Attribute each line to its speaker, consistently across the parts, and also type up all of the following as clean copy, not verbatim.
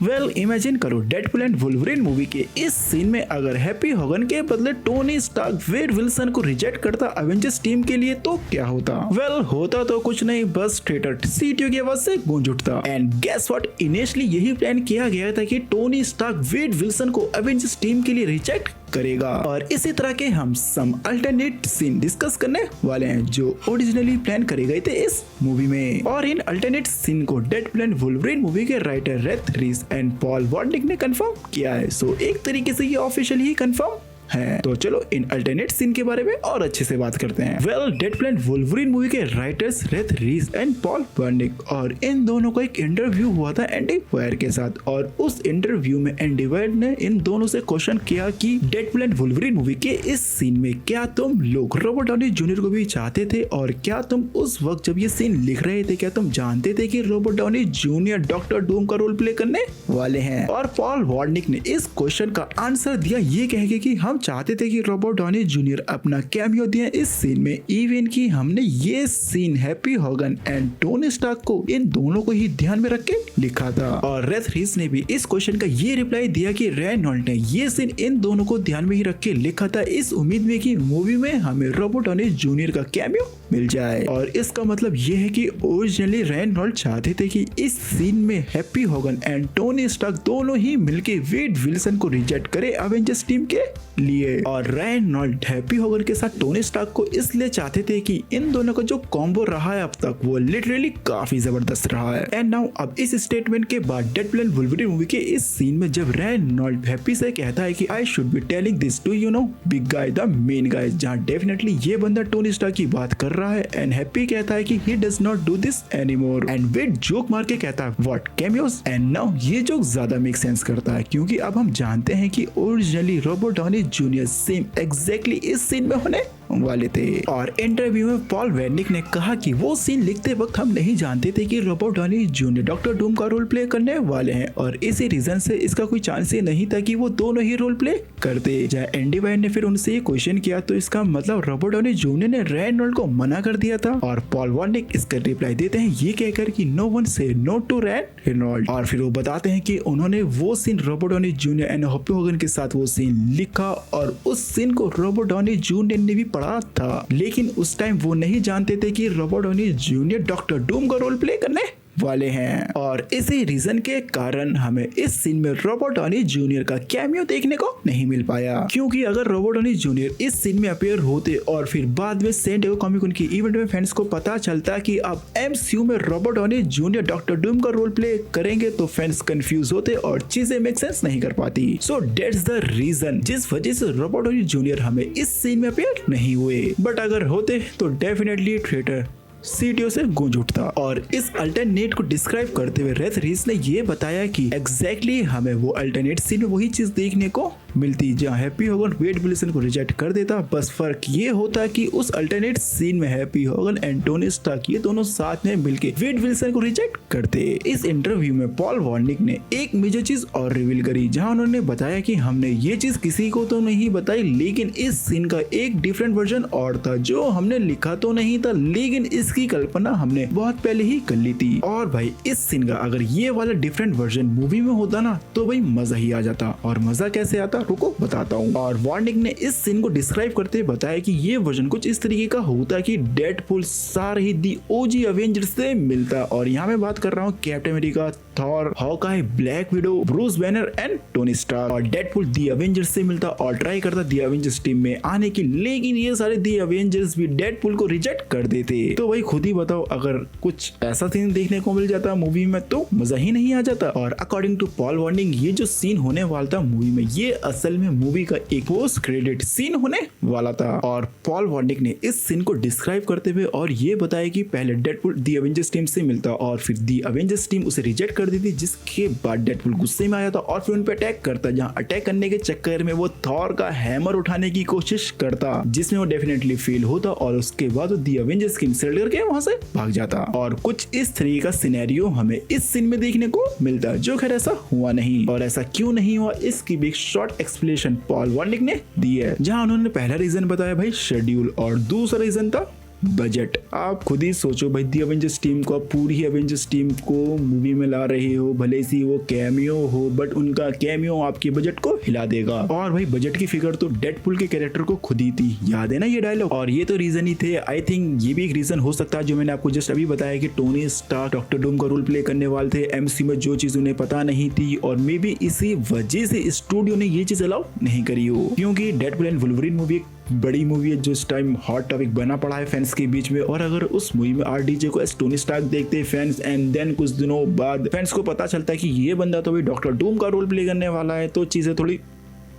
Speaker 1: Well imagine करो Deadpool and Wolverine movie के इस सीन में अगर हैप्पी होगन के बदले टोनी स्टार्क वेड विल्सन को रिजेक्ट करता एवेंजर्स टीम के लिए तो क्या होता। वेल होता तो कुछ नहीं, बस थिएटर सीटियों की आवाज से गूंज उठता। एंड गेस व्हाट, इनिशियली यही प्लान किया गया था कि टोनी स्टार्क वेड विल्सन को एवेंजर्स टीम के लिए रिजेक्ट करेगा। और इसी तरह के हम सम अल्टरनेट सीन डिस्कस करने वाले हैं जो ओरिजिनली प्लान करे गए थे इस मूवी में। और इन अल्टरनेट सीन को डेडपूल एंड वुल्वरीन मूवी के writer Rhett Reese and Paul Wernick ने कंफर्म किया है। सो एक तरीके से ये ऑफिशियली ही कंफर्म है। तो चलो इन अल्टरनेट सीन के बारे में और अच्छे से बात करते हैं। Well Deadpool and Wolverine movie के writers Rhett Reese and Paul Wernick, और इन दोनों का एक इंटरव्यू हुआ था एंडी वायर के साथ। और उस इंटरव्यू में एंडी वायर ने इन दोनों से क्वेश्चन किया कि डेडपूल एंड वुल्वरीन मूवी के इस सीन में क्या तुम लोग रॉबर्ट डाउनी जूनियर को भी चाहते थे, और क्या तुम उस वक्त जब ये सीन लिख रहे थे क्या तुम जानते थे कि Robert Downey junior doctor Doom का रोल प्ले करने वाले हैं। और पॉल वार्निक ने इस क्वेश्चन का आंसर दिया ये कह के कि हम चाहते थे कि रॉबर्ट डाउनी जूनियर अपना कैमियो दिए इस सीन में, इवन कि हमने ये scene Happy Hogan and Tony Stark को इन दोनों को ही ध्यान में रख के लिखा था। और रेथ रीस ने भी इस क्वेश्चन का ये रिप्लाई दिया कि रेनॉल्ड ने ये सीन इन दोनों को ध्यान में ही रख के लिखा था इस उम्मीद में कि मूवी में हमें रॉबर्ट डाउनी जूनियर का कैमियो मिल जाए। और इसका मतलब ये है कि ओरिजिनली रेनॉल्ड चाहते थे कि इस सीन में Happy Hogan and Tony Stark दोनों ही मिलके वेड विल्सन को रिजेक्ट करे एवेंजर्स टीम के लिए। और रेनॉल्ड हैप्पी होगन के साथ टोनी स्टार्क को इसलिए चाहते थे कि इन दोनों का जो कॉम्बो रहा है अब तक वो लिटरली काफी जबरदस्त रहा है। एंड नाउ अब इस स्टेटमेंट के बाद डेडपूल एंड वुल्वरीन मूवी के इस सीन में जब रेनॉल्ड हैप्पी से कहता है कि I should be telling this to you know big guy the main guy, जहां डेफिनेटली ये बंदा टोनी स्टार्क की बात कर रहा है। एंड हैप्पी कहता है कि he does not do this anymore, and Wade joke मार के कहता है व्हाट कैमियोस। एंड नाउ ये जोक ज्यादा मेक सेंस करता है क्योंकि अब हम जानते हैं कि originally Robert Downey Junior same exactly इस सीन में होने वाले थे। और इंटरव्यू में पॉल वार्निक ने कहा कि वो सीन लिखते वक्त हम नहीं जानते थे कि Robert Downey junior doctor Doom का रोल प्ले करने वाले हैं, और इसी रीजन से इसका कोई चांस ही नहीं था कि वो दोनों ही रोल प्ले करते। जब एंडी वायर ने फिर उनसे ये क्वेश्चन किया तो इसका मतलब रॉबर्ट डाउनी जूनियर ने रेनॉल्ड को मना कर दिया था। और पॉल वार्निक इसका रिप्लाई देते हैं ये कहकर कि no one say no to Reynold. और फिर वो बताते हैं कि उन्होंने वो scene Robert Downey Junior and Happy Hogan के साथ वो सीन लिखा, और उस सीन को रॉबर्ट डाउनी जूनियर ने भी पढ़ा था, लेकिन उस टाइम वो नहीं जानते थे कि Robert Downey junior doctor Doom का रोल प्ले करने वाले हैं। और इसी रीजन के कारण हमें इस सीन में रॉबर्ट डाउनी जूनियर का कैमियो देखने को नहीं मिल पाया, क्योंकि अगर रॉबर्ट डाउनी जूनियर इस सीन में अपीयर होते और फिर बाद में सैन डिएगो कॉमिक कॉन की इवेंट में फैंस को पता चलता कि अब एमसीयू में Robert Downey junior doctor Doom का रोल प्ले करेंगे तो फैंस कंफ्यूज होते और चीजें मेक सेंस नहीं कर पाती। सो दैट्स द रीजन जिस वजह से रॉबर्ट डाउनी जूनियर हमें इस सीन में अपीयर नहीं हुए, बट अगर होते तो डेफिनेटली थिएटर सीटियों से गूंज उठता। और इस अल्टरनेट को डिस्क्राइब करते हुए रेथ रीस ने ये बताया कि एग्जैक्टली हमें वो अल्टरनेट सीन में वही चीज देखने को मिलती जहां हैप्पी होगन वेड विल्सन को रिजेक्ट कर देता, बस फर्क ये होता कि उस अल्टरनेट सीन में Happy Hogan and Tony Stark ये दोनों साथ में मिलके वेड विल्सन को रिजेक्ट करते। इस इंटरव्यू में पॉल वार्निक ने एक मेजर चीज और रिवील करी, जहां उन्होंने बताया कि हमने ये चीज किसी को तो नहीं बताई, लेकिन इस सीन का एक डिफरेंट वर्जन और था जो हमने लिखा तो नहीं था, लेकिन इसकी कल्पना हमने बहुत पहले ही कर ली थी। और भाई इस सीन का अगर ये वाला डिफरेंट वर्जन मूवी में होता ना तो भाई मजा ही आ जाता। और मजा कैसे आता रुको बताता हूँ। और वार्निक ने इस सीन को डिस्क्राइब करते बताया कि ये वर्जन कुछ इस तरीके का होता कि डेडपूल सारे ही दी ओजी एवेंजर्स से मिलता, और यहाँ मैं बात कर रहा हूँ Captain America, Thor, Hawkeye, Black Widow, Bruce Banner and Tony Stark. और डेडपूल दी एवेंजर्स से मिलता और ट्राई करता दी एवेंजर्स टीम में आने की, लेकिन ये सारे दी एवेंजर्स भी डेडपूल को रिजेक्ट कर देते। तो भाई खुद ही बताओ अगर कुछ ऐसा सीन देखने को मिल जाता मूवी में तो मजा ही नहीं आ जाता। और अकॉर्डिंग टू पॉल वार्निक ये जो सीन होने वाला था मूवी में ये असल में मूवी का एक पोस्ट क्रेडिट सीन होने वाला था। और पॉल वार्निक ने इस सीन को डिस्क्राइब करते हुए और ये बताया कि पहले डेडपूल दी एवेंजर्स टीम से मिलता और फिर दी एवेंजर्स टीम उसे रिजेक्ट कर देती, जिसके बाद डेडपूल गुस्से में आया था और फिर उन पे अटैक करता, जहां अटैक करने के चक्कर में वो थॉर का हैमर उठाने की कोशिश करता, जिसमें वो डेफिनेटली फेल होता, और उसके बाद वो दी एवेंजर्स की इंसल्ट करके वहां से भाग जाता। और कुछ इस तरीके का सिनेरियो हमें इस सीन में देखने को मिलता, जो खैर ऐसा हुआ नहीं। और ऐसा क्यों नहीं हुआ इसकी भी एक शॉर्ट एक्सप्लेनेशन पॉल वार्निक ने दी है, जहां उन्होंने पहला रीजन बताया भाई शेड्यूल, और दूसरा रीजन था बजट। आप खुद ही सोचो भाई, दी एवेंजर्स टीम को, आप पूरी एवेंजर्स टीम को मूवी में ला रहे हो, भले से वो कैमियो हो, बट उनका कैमियो आपके बजट को हिला देगा। और भाई बजट की फिगर तो डेडपुल के कैरेक्टर को खुद ही थी, याद है ना ये डायलॉग। और ये तो रीजन ही थे। आई थिंक ये भी एक रीजन हो सकता है जो मैंने आपको जस्ट अभी बताया कि टोनी स्टार्क डॉक्टर डूम का रोल प्ले करने वाले थे एमसी में, जो चीज उन्हें पता नहीं थी। और मे बी इसी वजह से स्टूडियो ने ये चीज अलाउ नहीं करी हो, क्योंकि डेडपुल एंड वुल्वरीन मूवी एक बड़ी मूवी है जो इस टाइम हॉट टॉपिक बना पड़ा है फैंस के बीच में। और अगर उस मूवी में आरडीजे को एस टोनी स्टार्क देखते हैं फैंस, एंड देन कुछ दिनों बाद फैंस को पता चलता है कि ये बंदा तो भी डॉक्टर डूम का रोल प्ले करने वाला है, तो चीजें थोड़ी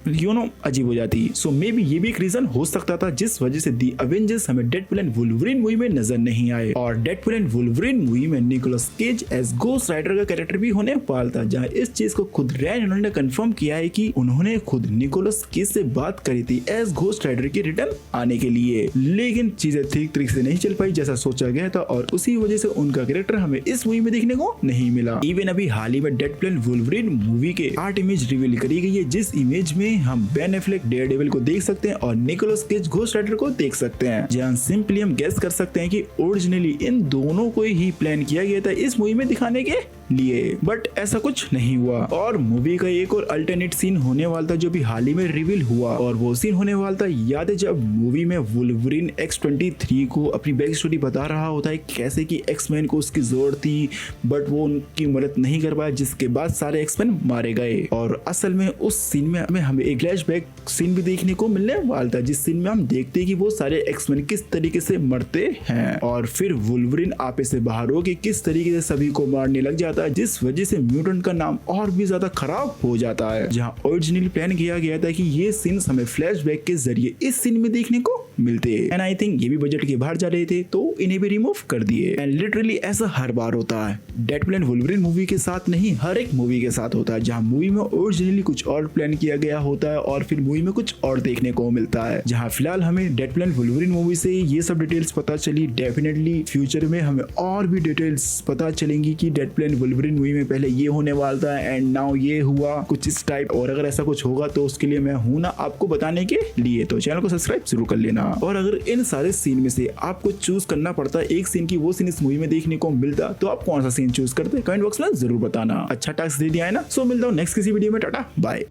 Speaker 1: अजीब हो जाती है। सो मे बी ये भी एक रीजन हो सकता था जिस वजह से दी एवेंजर्स हमें डेडपुल एंड वुल्वरीन मूवी में नजर नहीं आए। और डेडपुल एंड वुल्वरीन मूवी में Nicolas Cage as Ghost Rider का कैरेक्टर भी होने वाला था, जहां इस चीज को खुद रैन रेनॉल्ड्स ने कंफर्म किया है कि उन्होंने खुद निकोलस केज से बात करी थी एज गोस्ट राइडर के रिटर्न आने के लिए, लेकिन चीजें ठीक तरीके से नहीं चल पाई जैसा सोचा गया था, और उसी वजह से उनका कैरेक्टर हमें इस मूवी में देखने को नहीं मिला। इवन अभी हाल ही में डेडपुल एंड वुल्वरीन मूवी के आर्ट इमेज रिवील करी गई है, जिस इमेज में हम बेन एफ्लेक डेयरडेविल को देख सकते हैं और निकोलस केज घोस्ट राइडर को देख सकते हैं, जहां सिंपली हम गेस कर सकते हैं कि ओरिजिनली इन दोनों को ही प्लान किया गया था इस मूवी में दिखाने के लिए, बट ऐसा कुछ नहीं हुआ। और मूवी का एक और अल्टरनेट सीन होने वाला था जो भी हाल ही में रिवील हुआ, और वो सीन होने वाला था, याद है जब मूवी में वुल्वरीन X-23 को अपनी बैक स्टोरी बता रहा होता है कैसे कि एक्समैन को उसकी जरूरत थी बट वो उनकी मदद नहीं कर पाया, जिसके बाद सारे एक्समैन मारे गए। और असल में उस सीन में हमें एक फ्लैशबैक सीन भी देखने को मिलने वाला था, जिस सीन में हम देखते हैं कि वो सारे एक्समैन किस तरीके से मरते हैं, और फिर वुल्वरीन आपे से बाहर हो के किस तरीके से सभी को मारने लग जाता है, जिस वजह से म्यूटेंट का नाम और भी ज्यादा खराब हो जाता है। जहां ओरिजिनली प्लान किया गया था कि ये सीन्स हमें फ्लैशबैक के जरिए इस सीन में देखने को मिलते हैं, एंड आई थिंक ये भी बजट के बाहर जा रहे थे तो इन्हें भी रिमूव कर दिए। एंड लिटरली ऐसा हर बार होता है, डेडपुल एंड वुल्वरीन मूवी के साथ नहीं, हर एक मूवी के साथ होता है, जहां मूवी में ओरिजिनली कुछ और प्लान किया गया होता है और फिर मूवी में कुछ और देखने को मिलता है। जहां फिलहाल हमें डेडपुल एंड वुल्वरीन मूवी से ये सब डिटेल्स पता चली, डेफिनेटली फ्यूचर में हमें और भी डिटेल्स पता चलेंगी कि डेडपुल एंड वुल्वरीन मूवी में पहले ये होने वाला था एंड नाउ ये हुआ कुछ इस टाइप। और अगर ऐसा कुछ होगा तो उसके लिए मैं हूं ना आपको बताने के लिए, तो चैनल को सब्सक्राइब जरूर कर लेना। और अगर इन सारे सीन में से आपको चूज करना पड़ता एक सीन की वो सीन इस मूवी में देखने को मिलता, तो आप कौन सा सीन चूज करते कमेंट बॉक्स में जरूर बताना। अच्छा टास्क दे दिया है ना। सो मिलता हूं नेक्स्ट किसी वीडियो में, टाटा बाय।